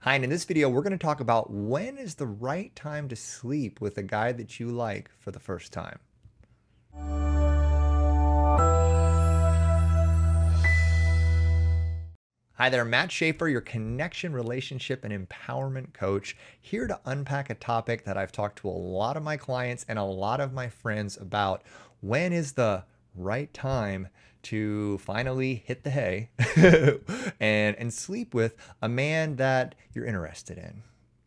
Hi, and in this video, we're going to talk about when is the right time to sleep with a guy that you like for the first time. Hi there, Matt Shaffer, your connection, relationship, and empowerment coach, here to unpack a topic that I've talked to a lot of my clients and a lot of my friends about. When is the right time to finally hit the hay and sleep with a man that you're interested in?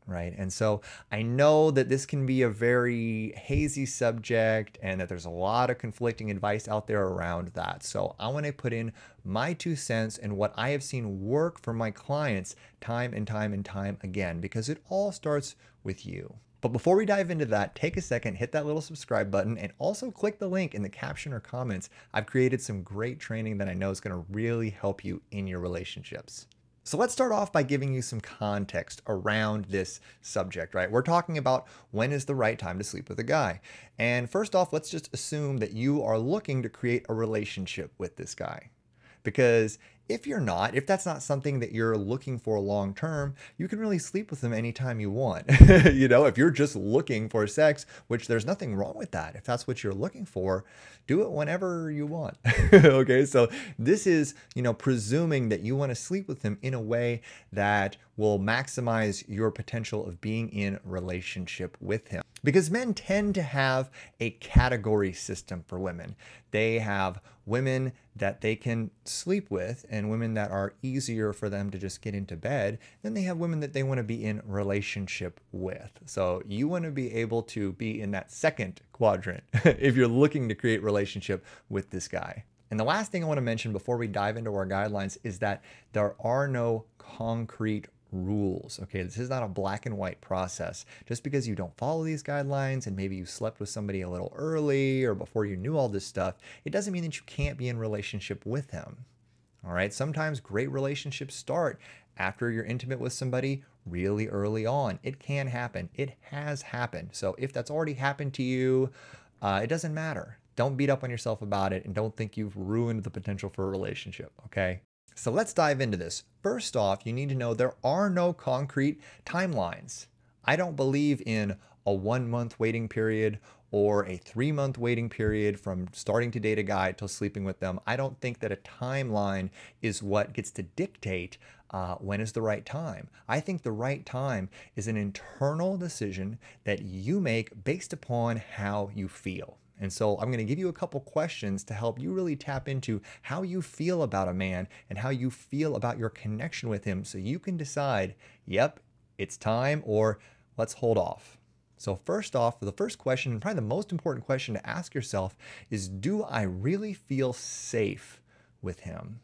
Right. And so I know that this can be a very hazy subject and that there's a lot of conflicting advice out there around that. So I want to put in my 2 cents and what I have seen work for my clients time and time and time again, because it all starts with you. But before we dive into that, take a second, hit that little subscribe button, and also click the link in the caption or comments. I've created some great training that I know is going to really help you in your relationships. So let's start off by giving you some context around this subject, right? We're talking about when is the right time to sleep with a guy. And first off, let's just assume that you are looking to create a relationship with this guy. Because if you're not, if that's not something that you're looking for long term, you can really sleep with them anytime you want. If you're just looking for sex, which there's nothing wrong with that. If that's what you're looking for, do it whenever you want. Okay, so this is, presuming that you want to sleep with him in a way that will maximize your potential of being in relationship with him. Because men tend to have a category system for women. They have women that they can sleep with and women that are easier for them to just get into bed. Then they have women that they want to be in relationship with. So you want to be able to be in that second quadrant if you're looking to create relationship with this guy. And the last thing I want to mention before we dive into our guidelines is that there are no concrete rules. Okay, this is not a black and white process. Just because you don't follow these guidelines and maybe you slept with somebody a little early or before you knew all this stuff, it doesn't mean that you can't be in relationship with him. All right, sometimes great relationships start after you're intimate with somebody really early on. It can happen. It has happened. So if that's already happened to you, it doesn't matter. Don't beat up on yourself about it and don't think you've ruined the potential for a relationship, okay? So let's dive into this. First off, you need to know there are no concrete timelines. I don't believe in a 1 month waiting period or a 3 month waiting period from starting to date a guy till sleeping with them. I don't think that a timeline is what gets to dictate when is the right time. I think the right time is an internal decision that you make based upon how you feel. And so I'm going to give you a couple questions to help you really tap into how you feel about a man and how you feel about your connection with him so you can decide, yep, it's time, or let's hold off. So first off, the first question, and probably the most important question to ask yourself is, do I really feel safe with him?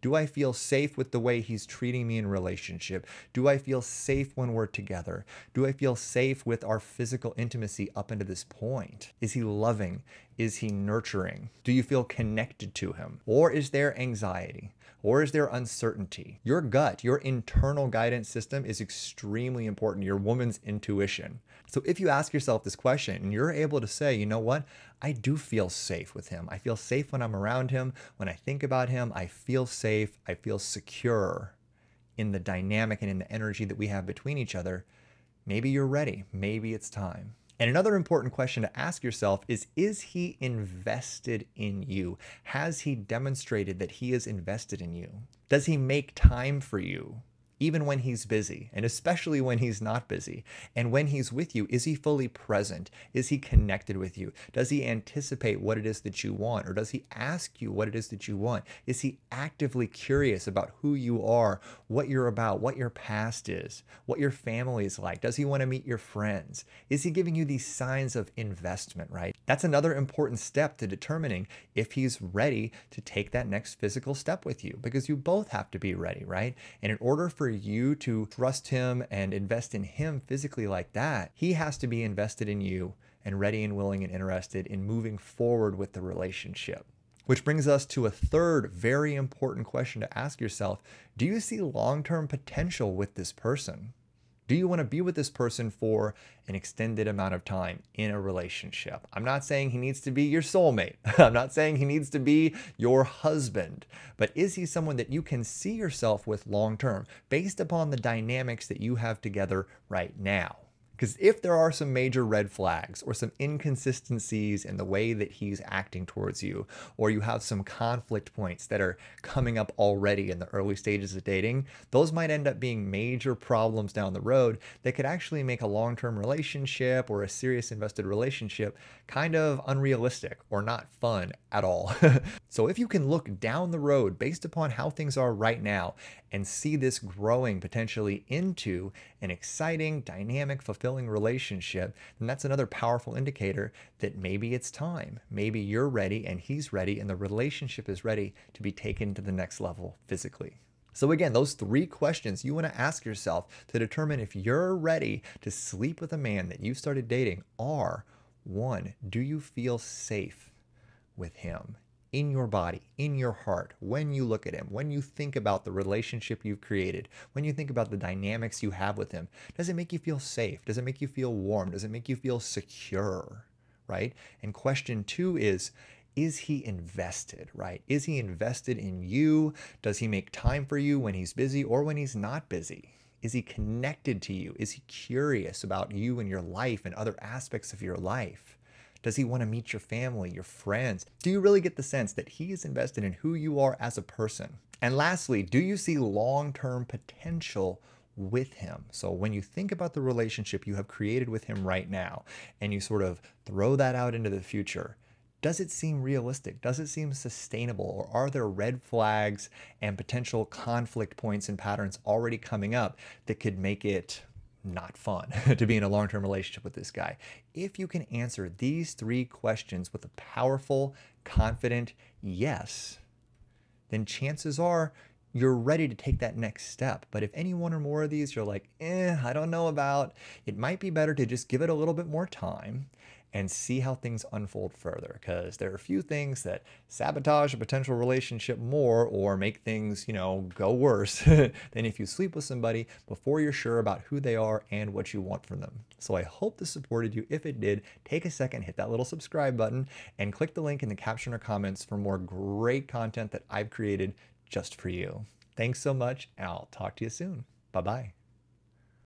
Do I feel safe with the way he's treating me in relationship? Do I feel safe when we're together? Do I feel safe with our physical intimacy up until this point? Is he loving? Is he nurturing? Do you feel connected to him? Or is there anxiety? Or is there uncertainty? Your gut, your internal guidance system is extremely important, your woman's intuition. So if you ask yourself this question and you're able to say, you know what, I do feel safe with him. I feel safe when I'm around him. When I think about him, I feel safe. I feel secure in the dynamic and in the energy that we have between each other. Maybe you're ready. Maybe it's time. And another important question to ask yourself is he invested in you? Has he demonstrated that he is invested in you? Does he make time for you? Even when he's busy, and especially when he's not busy. And when he's with you, is he fully present? Is he connected with you? Does he anticipate what it is that you want? Or does he ask you what it is that you want? Is he actively curious about who you are, what you're about, what your past is, what your family is like? Does he want to meet your friends? Is he giving you these signs of investment, right? That's another important step to determining if he's ready to take that next physical step with you, because you both have to be ready, right? And in order for you to trust him and invest in him physically like that, he has to be invested in you and ready and willing and interested in moving forward with the relationship. Which brings us to a third very important question to ask yourself. Do you see long-term potential with this person? Do you want to be with this person for an extended amount of time in a relationship? I'm not saying he needs to be your soulmate. I'm not saying he needs to be your husband, but is he someone that you can see yourself with long term based upon the dynamics that you have together right now? Because if there are some major red flags or some inconsistencies in the way that he's acting towards you, or you have some conflict points that are coming up already in the early stages of dating, those might end up being major problems down the road that could actually make a long-term relationship or a serious invested relationship kind of unrealistic or not fun at all. So if you can look down the road based upon how things are right now and see this growing potentially into an exciting, dynamic, fulfilling relationship, then that's another powerful indicator that maybe it's time. Maybe you're ready and he's ready and the relationship is ready to be taken to the next level physically. So again, those 3 questions you want to ask yourself to determine if you're ready to sleep with a man that you started dating are: 1, do you feel safe with him? In your body, in your heart, when you look at him, when you think about the relationship you've created, when you think about the dynamics you have with him, does it make you feel safe? Does it make you feel warm? Does it make you feel secure? Right? And question 2 is he invested, right? Is he invested in you? Does he make time for you when he's busy or when he's not busy? Is he connected to you? Is he curious about you and your life and other aspects of your life? Does he want to meet your family, your friends? Do you really get the sense that he is invested in who you are as a person? And lastly, do you see long-term potential with him? So when you think about the relationship you have created with him right now, and you sort of throw that out into the future, does it seem realistic? Does it seem sustainable? Or are there red flags and potential conflict points and patterns already coming up that could make it not fun to be in a long-term relationship with this guy? If you can answer these 3 questions with a powerful, confident yes, then chances are you're ready to take that next step. But if any one or more of these you're like, I don't know about, it might be better to just give it a little bit more time and see how things unfold further, because there are a few things that sabotage a potential relationship more or make things, go worse than if you sleep with somebody before you're sure about who they are and what you want from them. So I hope this supported you. If it did, take a second, hit that little subscribe button, and click the link in the caption or comments for more great content that I've created just for you. Thanks so much, and I'll talk to you soon. Bye-bye.